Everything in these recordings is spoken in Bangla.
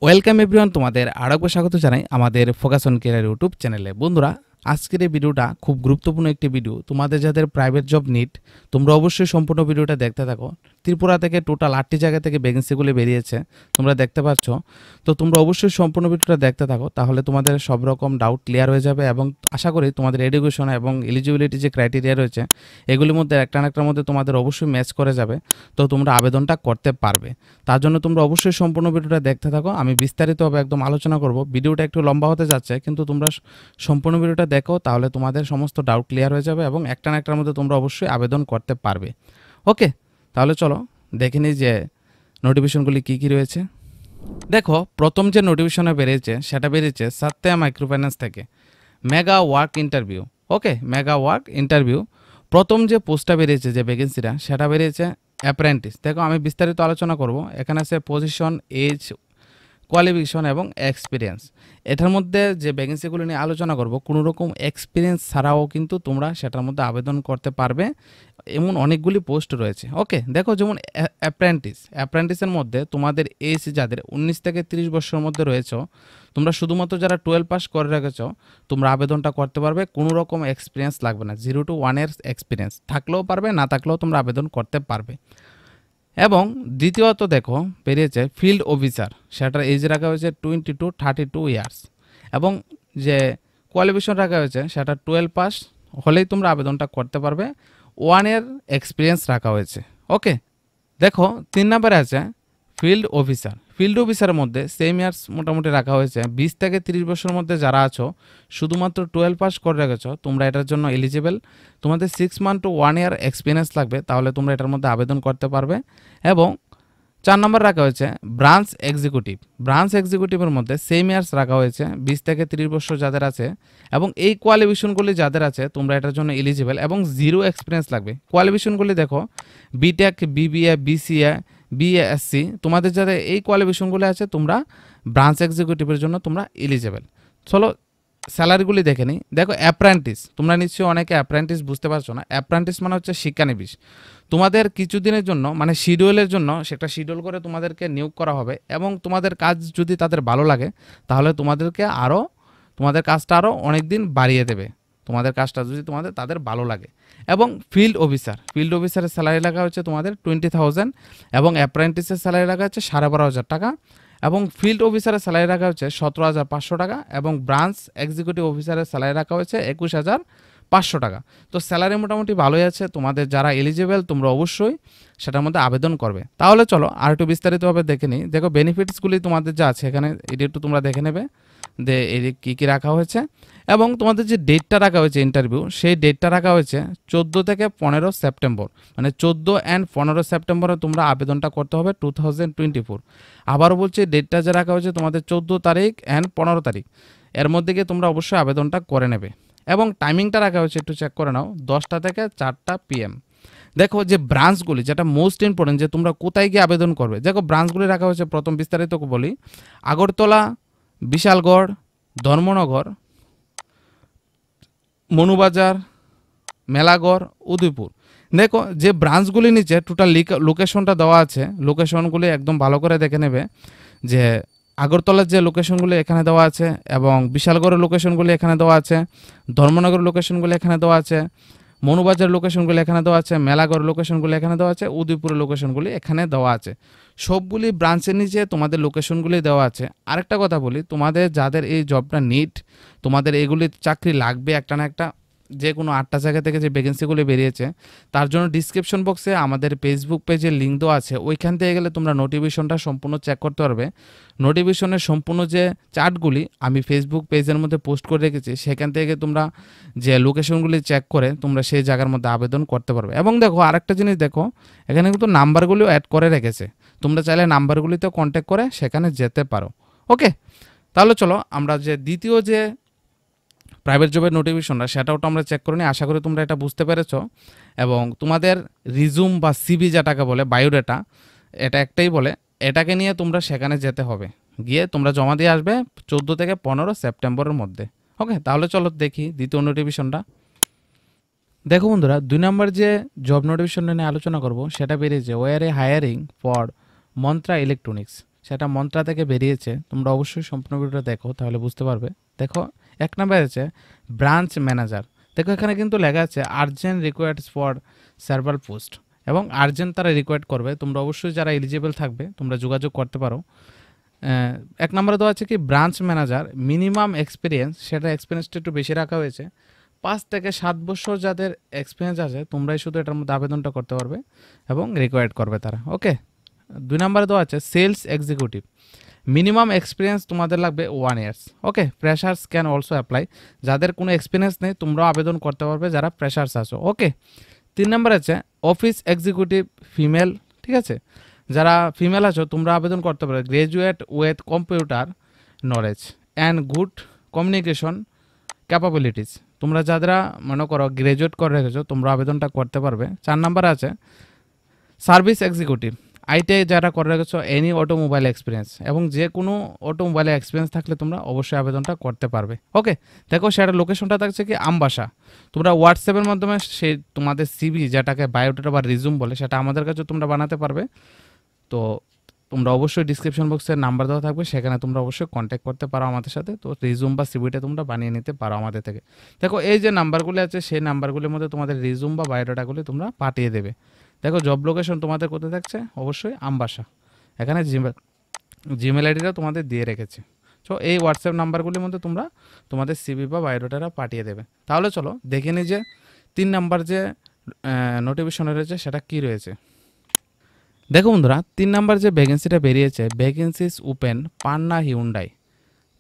ওয়েলকাম এভরিওয়ান, তোমাদের আরেকবার স্বাগত জানাই আমাদের ফোকাস অন ক্যারিয়ার ইউটিউব চ্যানেলে। বন্ধুরা, আজকের এই ভিডিওটা খুব গুরুত্বপূর্ণ একটি ভিডিও। তোমাদের যাদের প্রাইভেট জব নিড, তোমরা অবশ্যই সম্পূর্ণ ভিডিওটা দেখতে থাকো। ত্রিপুরা থেকে টোটাল 8টি জায়গা থেকে ভ্যাকেন্সিগুলি বেরিয়েছে, তোমরা দেখতে পাচ্ছ। তো তোমরা অবশ্যই সম্পূর্ণ ভিডিওটা দেখতে থাকো, তাহলে তোমাদের সব রকম ডাউট ক্লিয়ার হয়ে যাবে এবং আশা করি তোমাদের এডুকেশন এবং এলিজিবিলিটি যে ক্রাইটেরিয়া রয়েছে এগুলির মধ্যে একটা না একটার মধ্যে তোমাদের অবশ্যই ম্যাচ করে যাবে, তো তোমরা আবেদনটা করতে পারবে। তার জন্য তোমরা অবশ্যই সম্পূর্ণ ভিডিওটা দেখতে থাকো। আমি বিস্তারিতভাবে একদম আলোচনা করব। ভিডিওটা একটু লম্বা হতে যাচ্ছে, কিন্তু তোমরা সম্পূর্ণ ভিডিওটা দেখো, তাহলে তোমাদের সমস্ত ডাউট ক্লিয়ার হয়ে যাবে এবং একটা না একটার মধ্যে তোমরা অবশ্যই আবেদন করতে পারবে। ওকে, তাহলে চলো দেখে নিই যে নোটিফিকেশনগুলি কী কী রয়েছে। দেখো, প্রথম যে নোটিফিকেশনে বেরিয়েছে সেটা বেরিয়েছে সাত্যা মাইক্রোফাইন্যান্স থেকে, মেগা ওয়ার্ক ইন্টারভিউ। ওকে, মেগা ওয়ার্ক ইন্টারভিউ। প্রথম যে পোস্টটা বেরিয়েছে, যে ভ্যাকেন্সিটা, সেটা বেরিয়েছে অ্যাপ্রেন্টিস। দেখো, আমি বিস্তারিত আলোচনা করব। এখানে আছে পজিশন, এজ, কোয়ালিফিকেশন এবং এক্সপিরিয়েন্স। এটার মধ্যে যে ভ্যাকেন্সিগুলো নিয়ে আলোচনা করব, কোনো রকম এক্সপিরিয়েন্স ছাড়াও কিন্তু তোমরা সেটার মধ্যে আবেদন করতে পারবে, এমন অনেকগুলি পোস্ট রয়েছে। ওকে, দেখো, যেমন অ্যাপ্রেন্টিসের মধ্যে তোমাদের এজ যাদের 19 থেকে 30 বছরের মধ্যে রয়েছে, তোমরা শুধুমাত্র যারা 12 পাস করে রেখেছ, তোমরা আবেদনটা করতে পারবে। কোনো রকম এক্সপিরিয়েন্স লাগবে না, 0 to 1 এর এক্সপিরিয়েন্স থাকলেও পারবে, না থাকলেও তোমরা আবেদন করতে পারবে। এবং দ্বিতীয়ত দেখো বেরিয়েছে ফিল্ড অফিসার, সেটার এজ রাখা হয়েছে 20 to 32 ইয়ার্স এবং যে কোয়ালিফিকেশন রাখা হয়েছে সেটা 12 পাস হলেই তোমরা আবেদনটা করতে পারবে, 1 এর এক্সপিরিয়েন্স রাখা হয়েছে। ওকে, দেখো 3 নম্বরে আছে ফিল্ড অফিসার। ফিল্ড অফিসারের মধ্যে সেম ইয়ার্স মোটামুটি রাখা হয়েছে। 20 থেকে 30 বছরের মধ্যে যারা আছো, শুধুমাত্র 12 পাস করে রেখেছো, তোমরা এটার জন্য এলিজিবল। তোমাদের 6 মান্থ টু 1 ইয়ার এক্সপিরিয়েন্স লাগবে, তাহলে তোমরা এটার মধ্যে আবেদন করতে পারবে। এবং 4 নম্বর রাখা হয়েছে ব্রাঞ্চ এক্সিকিউটিভ। ব্রাঞ্চ এক্সিকিউটিভের মধ্যে সেম ইয়ার্স রাখা হয়েছে, 20 থেকে 30 বছর যাদের আছে এবং এই কোয়ালিফিকেশনগুলি যাদের আছে, তোমরা এটার জন্য এলিজিবল এবং 0 এক্সপিরিয়েন্স লাগবে। কোয়ালিফিকেশনগুলি দেখো, বিটেক, বিবিএ, বিসিএ, বিএসসি, তোমাদের যাদের এই কোয়ালিফিকেশনগুলি আছে, তোমরা ব্রাঞ্চ এক্সিকিউটিভের জন্য তোমরা এলিজিবল। চলো স্যালারিগুলি দেখে নিই। দেখো, অ্যাপ্রেন্টিস, তোমরা নিশ্চয়ই অনেকে অ্যাপ্রেন্টিস বুঝতে পারছো না। অ্যাপ্রেন্টিস মানে হচ্ছে শিক্ষানবিশ। তোমাদের কিছুদিনের জন্য, মানে শিডিউলের জন্য, সেটা শিডিউল করে তোমাদেরকে নিয়োগ করা হবে এবং তোমাদের কাজ যদি তাদের ভালো লাগে, তাহলে তোমাদের কাজটা আরও অনেক দিন বাড়িয়ে দেবে, তোমাদের কাজটা যদি তাদের ভালো লাগে। এবং ফিল্ড অফিসারের স্যালারি লাগা হচ্ছে তোমাদের 20,000 এবং অ্যাপ্রেন্টিসের স্যালারি লাগা হচ্ছে 12,500 টাকা এবং ফিল্ড অফিসারের স্যালারি রাখা হচ্ছে 17,500 টাকা এবং ব্রাঞ্চ এক্সিকিউটিভ অফিসারের স্যালারি রাখা হয়েছে 21,500 টাকা। তো স্যালারি মোটামুটি ভালোই আছে। তোমাদের যারা এলিজিবল, তোমরা অবশ্যই সেটার মধ্যে আবেদন করবে। তাহলে চলো আর একটু বিস্তারিতভাবে দেখে নিই। দেখো, বেনিফিটসগুলি তোমাদের যা আছে এখানে, এটি একটু তোমরা দেখে নেবে যে এর কী কী রাখা হয়েছে। এবং তোমাদের যে ডেটটা রাখা হয়েছে ইন্টারভিউ, সেই ডেটটা রাখা হয়েছে 14 থেকে 15 সেপ্টেম্বর, মানে 14 অ্যান্ড 15 সেপ্টেম্বরে তোমরা আবেদনটা করতে হবে 2024। আবারও বলছি, ডেটটা যে রাখা হয়েছে তোমাদের 14 তারিখ অ্যান্ড 15 তারিখ, এর মধ্যে গিয়ে তোমরা অবশ্যই আবেদনটা করে নেবে। এবং টাইমিংটা রাখা হয়েছে, একটু চেক করে নাও, 10টা থেকে 4টা PM। দেখো, যে ব্রাঞ্চগুলি, যেটা মোস্ট ইম্পর্টেন্ট, যে তোমরা কোথায় গিয়ে আবেদন করবে। দেখো, ব্রাঞ্চগুলি রাখা হয়েছে, প্রথম বিস্তারিত বলি, আগরতলা, বিশালগড়, ধর্মনগর, মনুবাজার, মেলাগড়, উদয়পুর। দেখো, যে ব্রাঞ্চগুলি নিচে টোটাল লোকেশনটা দেওয়া আছে, লোকেশনগুলি একদম ভালো করে দেখে নেবে। যে আগরতলার যে লোকেশনগুলি এখানে দেওয়া আছে এবং বিশালগড়ের লোকেশনগুলি এখানে দেওয়া আছে, ধর্মনগরের লোকেশনগুলি এখানে দেওয়া আছে, মনুবাজার লোকেশনগুলি এখানে দেওয়া আছে, মেলাগড় লোকেশনগুলি এখানে দেওয়া আছে, উদয়পুরের লোকেশনগুলি এখানে দেওয়া আছে। সবগুলি ব্রাঞ্চের নিচে তোমাদের লোকেশনগুলি দেওয়া আছে। আরেকটা কথা বলি, তোমাদের যাদের এই জবটা নিড, তোমাদের এগুলি চাকরি লাগবে একটা না একটা, যে কোনো 8টা জায়গা থেকে যে ভ্যাকেন্সিগুলি বেরিয়েছে, তার জন্য ডিসক্রিপশন বক্সে আমাদের ফেসবুক পেজের লিঙ্ক দেওয়া আছে। ওইখান থেকে গেলে তোমরা নোটিফিকেশনটা সম্পূর্ণ চেক করতে পারবে। নোটিফিকেশনের সম্পূর্ণ যে চার্টগুলি আমি ফেসবুক পেজের মধ্যে পোস্ট করে রেখেছি, সেখান থেকে তোমরা যে লোকেশনগুলি চেক করে তোমরা সেই জায়গার মধ্যে আবেদন করতে পারবে। এবং দেখো, আরেকটা জিনিস দেখো, এখানে কিন্তু নাম্বারগুলিও অ্যাড করে রেখেছে, তোমরা চাইলে নাম্বারগুলিতে কন্ট্যাক্ট করে সেখানে যেতে পারো। ওকে, তাহলে চলো আমরা যে দ্বিতীয় যে প্রাইভেট জবের নোটিফিকেশনটা, সেটাও তো আমরা চেক করে নিই। আশা করি তোমরা এটা বুঝতে পেরেছো। এবং তোমাদের রিজুম বা সিভি যেটাকে বলে, বায়োডাটা, এটা একটাই বলে, এটাকে নিয়ে তোমরা সেখানে যেতে হবে, গিয়ে তোমরা জমা দিয়ে আসবে 14 থেকে 15 সেপ্টেম্বরের মধ্যে। ওকে, তাহলে চলো দেখি দ্বিতীয় নোটিফিকেশনটা। দেখো বন্ধুরা, 2 নম্বর যে জব নোটিফিকেশন নিয়ে আলোচনা করব, সেটা বেরিয়েছে we're a hiring for Mantra electronics. সেটা মন্ত্রা থেকে বেরিয়েছে। তোমরা অবশ্যই সম্পূর্ণ ভিডিওটা দেখো, তাহলে বুঝতে পারবে। দেখো 1 নম্বরে আছে ব্রাঞ্চ ম্যানেজার। দেখো এখানে কিন্তু লেখা আছে urgent requires for server post, এবং আর্জেন্ট তারা রিকোয়ার্ড করবে। তোমরা অবশ্যই যারা এলিজিবল থাকবে তোমরা যোগাযোগ করতে পারো। 1 নম্বরে দেওয়া আছে কি ব্রাঞ্চ ম্যানেজার মিনিমাম এক্সপিরিয়েন্স, সেটা এক্সপিরিয়েন্সটা একটু বেশি রাখা হয়েছে। 5 থেকে 7 বছর যাদের এক্সপিরিয়েন্স আছে তোমরাই শুধু এটার মধ্যে আবেদনটা করতে পারবে এবং রিকোয়ার্ড করবে তারা। ওকে। 2 নম্বরে দেওয়া আছে সেলস এক্সিকিউটিভ, মিনিমাম এক্সপিরিয়েন্স তোমাদের লাগবে 1 years. Okay, freshers can also apply, যাদের কোনো এক্সপিরিয়েন্স নেই তোমরাও আবেদন করতে পারবে যারা ফ্রেশার্স আছো। ওকে। 3 নম্বর আছে অফিস এক্সিকিউটিভ ফিমেল, ঠিক আছে, যারা ফিমেল আছো তোমরা আবেদন করতে পারো। Graduate with computer knowledge and good communication capabilities, তোমরা যারা মনে করো গ্রাজুয়েট করে রেখেছো তোমরা আবেদনটা করতে পারবে। 4 নম্বর আছে সার্ভিস এক্সিকিউটিভ, আইটিআই যারা করে রেখেছো এনি অটোমোবাইল এক্সপিরিয়েন্স, এবং যে কোনো অটোমোবাইলের এক্সপিরিয়েন্স থাকলে তোমরা অবশ্যই আবেদনটা করতে পারবে। ওকে। দেখো সেটা লোকেশনটা থাকছে কি আমবাসা। তোমরা হোয়াটসঅ্যাপের মাধ্যমে সেই তোমাদের সিভি, যেটাকে বায়োডাটা বা রিজুম বলে, সেটা আমাদের কাছে তোমরা বানাতে পারবে। তো তোমরা অবশ্যই ডিসক্রিপশন বক্সে নাম্বার দেওয়া থাকবে, সেখানে তোমরা অবশ্যই কন্ট্যাক্ট করতে পারো আমাদের সাথে। তো রিজুম বা সিভিটা তোমরা বানিয়ে নিতে পারো আমাদের থেকে। দেখো এই যে নাম্বারগুলি আছে সেই নাম্বারগুলির মধ্যে তোমাদের রিজুম বা বায়োডাটাগুলি তোমরা পাঠিয়ে দেবে। দেখো জব লোকেশন তোমাদের কোথায় থাকছে, অবশ্যই আমবাসা। এখানে জিমেল আইডিটা তোমাদের দিয়ে রেখেছে। সো এই হোয়াটসঅ্যাপ নাম্বারগুলির মধ্যে তোমরা তোমাদের সিভি বা বায়োডাটা পাঠিয়ে দেবে। তাহলে চলো দেখে নিই যে 3 নাম্বার যে নোটিফিকেশন রয়েছে সেটা কি রয়েছে। দেখো বন্ধুরা 3 নাম্বার যে ভ্যাকেন্সিটা বেরিয়েছে, vacancies open Panna Hyundai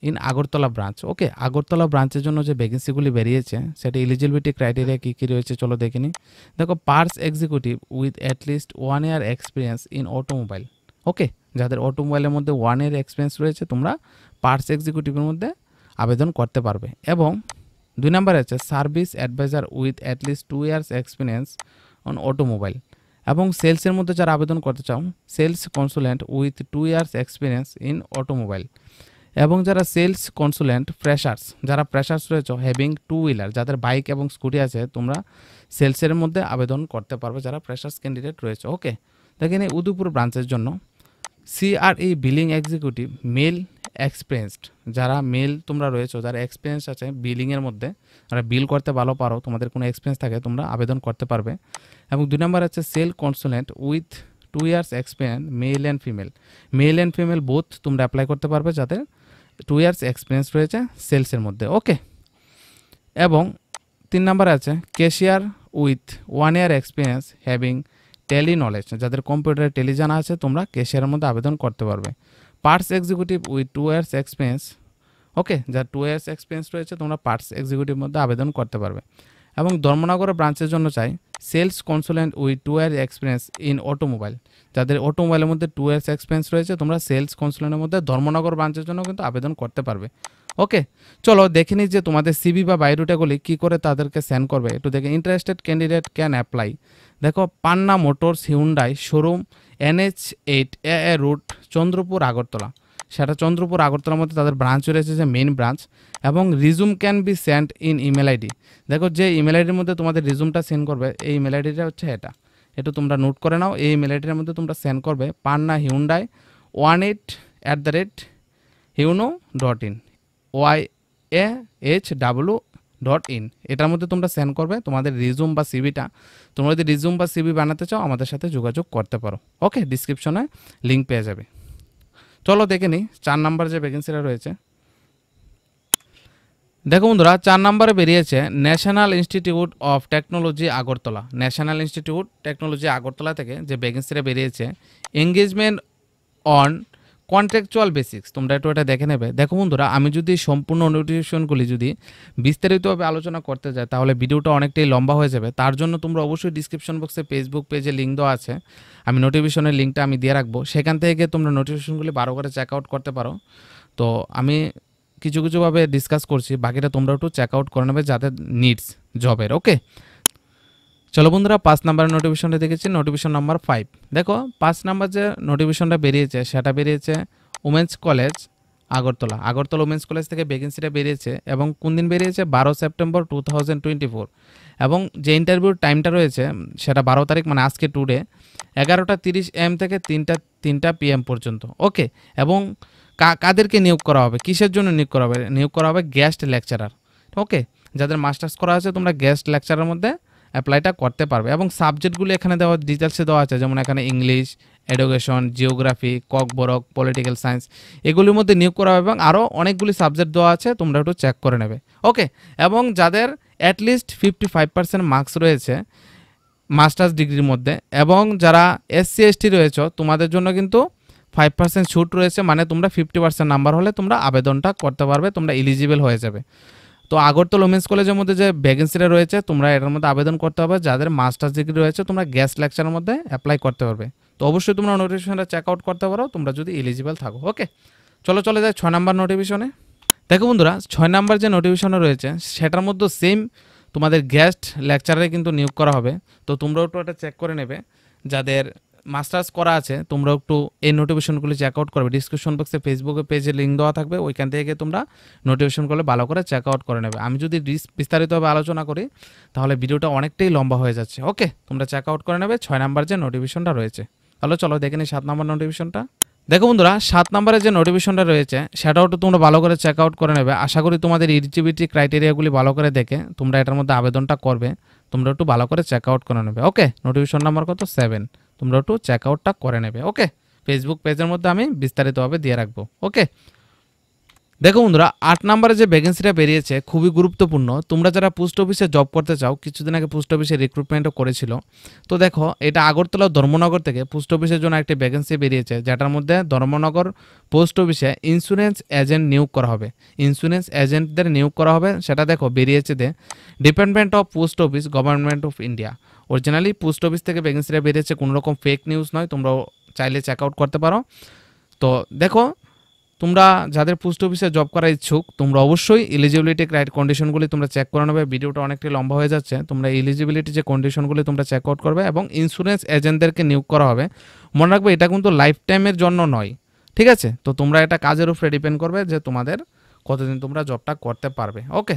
in Agartala branch. Okay, Agartala ব্রাঞ্চের জন্য যে ভ্যাকেন্সিগুলি বেরিয়েছে সেটা এলিজিবিলিটি ক্রাইটেরিয়া কী কী রয়েছে চলো দেখে নিই। দেখো parts executive with at least 1 year experience in automobile. Okay, যাদের অটোমোবাইলের মধ্যে 1 ইয়ার এক্সপিরিয়েন্স রয়েছে তোমরা পার্স এক্সিকিউটিভের মধ্যে আবেদন করতে পারবে। এবং 2 নম্বরে আছে service advisor with at least 2 years experience on automobile, এবং সেলসের মধ্যে যারা আবেদন করতে চাও sales consultant with 2 years experience in automobile, এবং যারা সেলস কনসুলেন্ট ফ্রেশার্স, যারা ফ্রেশার্স রয়েছে হ্যাভিং 2 হুইলার, যাদের বাইক এবং স্কুটি আছে তোমরা সেলসের মধ্যে আবেদন করতে পারবে যারা ফ্রেশার্স ক্যান্ডিডেট রয়েছে। ওকে। দেখেন এই উদয়পুর ব্রাঞ্চের জন্য CRE billing executive mail experienced, যারা মেল তোমরা রয়েছো যারা এক্সপিরিয়েন্স আছে বিলিংয়ের মধ্যে, যারা বিল করতে ভালো পারো, তোমাদের কোনো এক্সপিরিয়েন্স থাকে তোমরা আবেদন করতে পারবে। এবং 2 নম্বর আছে sale consultant with 2 years experience male and female both তোমরা অ্যাপ্লাই করতে পারবে যাদের 2 ইয়ার্স এক্সপিরিয়েন্স রয়েছে সেলসের মধ্যে। ওকে। এবং 3 নম্বর আছে cashier with 1 year experience having Tally knowledge, যাদের কম্পিউটারে টেলি জানা আছে তোমরা ক্যাশিয়ারের মধ্যে আবেদন করতে পারবে। Parts executive with 2 years experience. Okay, যার 2 ইয়ার্স এক্সপিরিয়েন্স রয়েছে তোমরা পার্টস এক্সিকিউটিভের মধ্যে আবেদন করতে পারবে। এবং ধর্মনগর ব্রাঞ্চের জন্য চাই sales consultant with 2 year experience in automobile, যাদের অটোমোবাইলের মধ্যে 2 ইয়ার্স এক্সপিরিয়েন্স রয়েছে তোমরা সেলস কনসুলেন্টের মধ্যে ধর্মনগর ব্রাঞ্চের জন্য কিন্তু আবেদন করতে পারবে। ওকে, চলো দেখে নিই যে তোমাদের সিভি বা বায়োডাটাগুলি কী করে তাদেরকে সেন্ড করবে একটু দেখে। Interested candidate can apply. দেখো Panna motors Hyundai showroom NH8 AA route Chandrapur Agartala, সেটা চন্দ্রপুর আগরতলার মধ্যে তাদের ব্রাঞ্চ রয়েছে যে মেইন ব্রাঞ্চ। এবং resume can be send in email ID. দেখো যে ইমেল আইডির মধ্যে তোমাদের রিজুমটা সেন্ড করবে এই ইমেল আইডিটা হচ্ছে এটা, একটু তোমরা নোট করে নাও। এই ইমেল আইডির মধ্যে তোমরা সেন্ড করবে পান্না হিউন্ডাই 18@huno.in YAHW.in, এটার মধ্যে তোমরা সেন্ড করবে তোমাদের রিজুম বা সিভিটা। তোমরা যদি রিজুম বা সিভি বানাতে চাও আমাদের সাথে যোগাযোগ করতে পারো। ওকে, ডিসক্রিপশনে লিঙ্ক পেয়ে যাবে। চলো দেখে নিই 4 নাম্বার যে ভ্যাকেন্সিটা রয়েছে। দেখো বন্ধুরা 4 নম্বরে বেরিয়েছে national institute of technology Agartala. National institute technology Agartala থেকে যে ভ্যাকেন্সিটা বেরিয়েছে এঙ্গেজমেন্ট অন কন্ট্রাকচুয়াল বেসিক্স, তোমরা একটু এটা দেখে নেবে। দেখো বন্ধুরা আমি যদি সম্পূর্ণ নোটিফিকেশনগুলি যদি বিস্তারিতভাবে আলোচনা করতে যাই তাহলে ভিডিওটা অনেকটাই লম্বা হয়ে যাবে। তার জন্য তোমরা অবশ্যই ডিসক্রিপশন বক্সে ফেসবুক পেজে লিঙ্ক দেওয়া আছে, আমি নোটিফিকেশনের লিঙ্কটা আমি দিয়ে রাখবো, সেখান থেকে গিয়ে তোমরা নোটিফিকেশনগুলি 12 করে চেক আউট করতে পারো। তো আমি কিছুভাবে ডিসকাস করছি, বাকিটা তোমরা একটু চেক আউট করে নেবে যাদের নিডস জবের। ওকে, চলো বন্ধুরা 5 নাম্বারের নোটিফিকেশনটা দেখেছি, নোটিফিকেশন নাম্বার 5। দেখো 5 নাম্বার যে নোটিফিকেশনটা বেরিয়েছে সেটা বেরিয়েছে women's college Agartala women's college থেকে ভ্যাকেন্সিটা বেরিয়েছে। এবং কোন দিন বেরিয়েছে 12 সেপ্টেম্বর 2024। এবং যে ইন্টারভিউর টাইমটা রয়েছে সেটা 12 তারিখ মানে আজকে টুডে 11:30 AM থেকে 3টা PM পর্যন্ত। ওকে, এবং কাদেরকে নিয়োগ করা হবে, কিসের জন্য নিয়োগ করা হবে? নিয়োগ করা হবে গেস্ট লেকচারার। ওকে, যাদের মাস্টার্স করা আছে তোমরা গেস্ট লেকচারের মধ্যে অ্যাপ্লাইটা করতে পারবে এবং সাবজেক্টগুলো এখানে দেওয়া ডিটেলসে দেওয়া আছে, যেমন এখানে English, education, geography, Kokborok, political science, এগুলির মধ্যে নিয়োগ করা হবে এবং আরও অনেকগুলি সাবজেক্ট দেওয়া আছে, তোমরা একটু চেক করে নেবে। ওকে, এবং যাদের অ্যাটলিস্ট 55% মার্কস রয়েছে মাস্টার্স ডিগ্রির মধ্যে এবং যারা SC ST রয়েছে তোমাদের জন্য কিন্তু 5% ছুট রয়েছে, মানে তোমরা 50% নাম্বার হলে তোমরা আবেদনটা করতে পারবে, তোমরা এলিজিবল হয়ে যাবে। তো আগরতলা উমেন্স কলেজের মধ্যে যে ভ্যাকেন্সিটা রয়েছে তোমরা এটার মধ্যে আবেদন করতে হবে, যাদের মাস্টার্স ডিগ্রি রয়েছে তোমরা গেস্ট লেকচারের মধ্যে অ্যাপ্লাই করতে পারবে। তো অবশ্যই তোমরা নোটিফিকেশনটা চেক আউট করতে পারো তোমরা যদি এলিজিবল থাকো। ওকে, চলে যায় 6 নাম্বার নোটিফিকেশনে। দেখো বন্ধুরা, 6 নাম্বার যে নোটিফিকেশনে রয়েছে সেটার মধ্যে সেম তোমাদের গেস্ট লেকচারে কিন্তু নিয়োগ করা হবে। তো তোমরা একটু এটা চেক করে নেবে, যাদের মাস্টার্স করা আছে তোমরা একটু এই নোটিফিকেশনগুলি চেক আউট করবে। ডিসক্রিপশন বক্সে ফেসবুকে পেজে লিঙ্ক দেওয়া থাকবে, ওইখান থেকে তোমরা নোটিফিকেশনগুলো ভালো করে চেক আউট করে নেবে। আমি যদি বিস্তারিতভাবে আলোচনা করি তাহলে ভিডিওটা অনেকটাই লম্বা হয়ে যাচ্ছে। ওকে, তোমরা চেক আউট করে নেবে 6 নাম্বার যে নোটিফিকেশনটা রয়েছে। তাহলে চলো দেখে নিই 7 নাম্বার নোটিফিকেশনটা। দেখো বন্ধুরা, 7 নম্বরে যে নোটিফিকেশনটা রয়েছে সেটাও একটু তোমরা ভালো করে চেক আউট করে নেবে। আশা করি তোমাদের এলিজিবিলিটি ক্রাইটেরিয়াগুলি ভালো করে দেখে তোমরা এটার মধ্যে আবেদনটা করবে, তোমরা একটু ভালো করে চেক আউট করে নেবে। ওকে, নোটিফিকেশন নাম্বার কত 7, তোমরা একটু চেক আউটটা করে নেবে। ওকে, ফেসবুক পেজের মধ্যে আমি বিস্তারিতভাবে দিয়ে রাখবো। ওকে, দেখো বন্ধুরা, 8 নম্বরে যে ভ্যাকেন্সিটা বেরিয়েছে খুবই গুরুত্বপূর্ণ। তোমরা যারা পোস্ট অফিসে জব করতে চাও, কিছুদিন আগে পোস্ট অফিসে রিক্রুটমেন্টও করেছিল। তো দেখো, এটা আগরতলা ধর্মনগর থেকে পোস্ট অফিসের জন্য একটি ভ্যাকেন্সি বেরিয়েছে, যেটার মধ্যে ধর্মনগর পোস্ট অফিসে ইন্স্যুরেন্স এজেন্ট নিয়োগ করা হবে। ইন্স্যুরেন্স এজেন্টদের নিয়োগ করা হবে, সেটা দেখো বেরিয়েছে department of post office, government of India. Originally post office থেকে ভ্যাকেন্সিটা বেরিয়েছে, কোনো রকম ফেক নিউজ নয়, তোমরা চাইলে চেক আউট করতে পারো। তো দেখো, তোমরা যাদের পোস্ট অফিসে জব করার ইচ্ছুক তোমরা অবশ্যই এলিজিবিলিটি কন্ডিশনগুলি তোমরা চেক করে নেবে। ভিডিওটা অনেকটাই লম্বা হয়ে যাচ্ছে, তোমরা এলিজিবিলিটি যে কন্ডিশনগুলি তোমরা চেক আউট করবে এবং ইন্স্যুরেন্স এজেন্টদেরকে নিয়োগ করা হবে। মনে রাখবে এটা কিন্তু লাইফ টাইমের জন্য নয়, ঠিক আছে? তো তোমরা এটা কাজের উপরে ডিপেন্ড করবে যে তোমাদের কতদিন তোমরা জবটা করতে পারবে। ওকে,